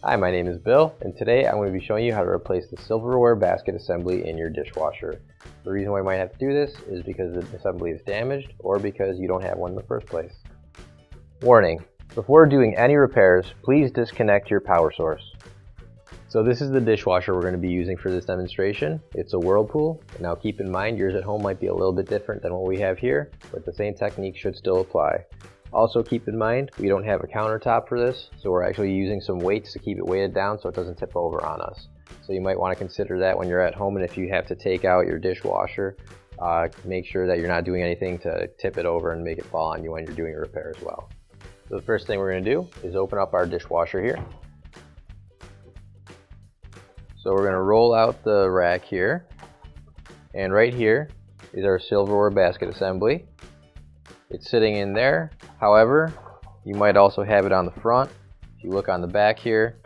Hi, my name is Bill, and today I'm going to be showing you how to replace the silverware basket assembly in your dishwasher. The reason why you might have to do this is because the assembly is damaged or because you don't have one in the first place. Warning: before doing any repairs, please disconnect your power source. So this is the dishwasher we're going to be using for this demonstration. It's a Whirlpool. Now keep in mind yours at home might be a little bit different than what we have here, but the same technique should still apply. Also keep in mind, we don't have a countertop for this, so we're actually using some weights to keep it weighted down so it doesn't tip over on us. So you might want to consider that when you're at home, and if you have to take out your dishwasher, make sure that you're not doing anything to tip it over and make it fall on you when you're doing a repair as well. So the first thing we're going to do is open up our dishwasher here. So we're going to roll out the rack here, and right here is our silverware basket assembly. It's sitting in there. However, you might also have it on the front. If you look on the back here,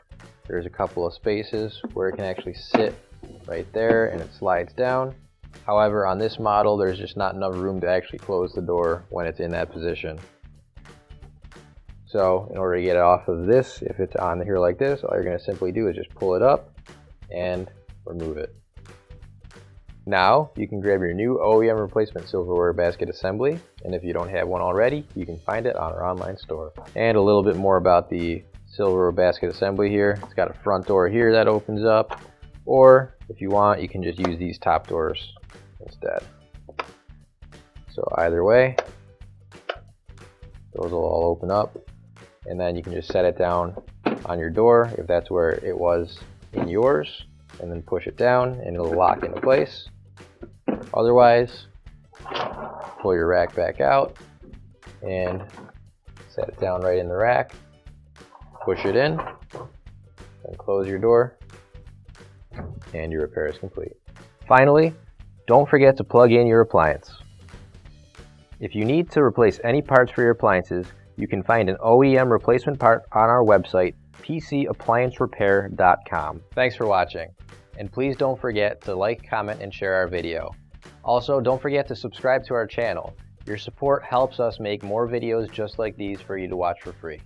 there's a couple of spaces where it can actually sit right there and it slides down. However, on this model, there's just not enough room to actually close the door when it's in that position. So in order to get it off of this, if it's on here like this, all you're going to simply do is just pull it up and remove it. Now you can grab your new OEM replacement silverware basket assembly, and if you don't have one already, you can find it on our online store. And a little bit more about the silverware basket assembly here. It's got a front door here that opens up, or if you want, you can just use these top doors instead. So either way, those will all open up, and then you can just set it down on your door if that's where it was in yours, and then push it down and it'll lock into place. Otherwise, pull your rack back out and set it down right in the rack, push it in, and close your door, and your repair is complete. Finally, don't forget to plug in your appliance. If you need to replace any parts for your appliances, you can find an OEM replacement part on our website, PCApplianceRepair.com. Thanks for watching, and please don't forget to like, comment, and share our video. Also, don't forget to subscribe to our channel. Your support helps us make more videos just like these for you to watch for free.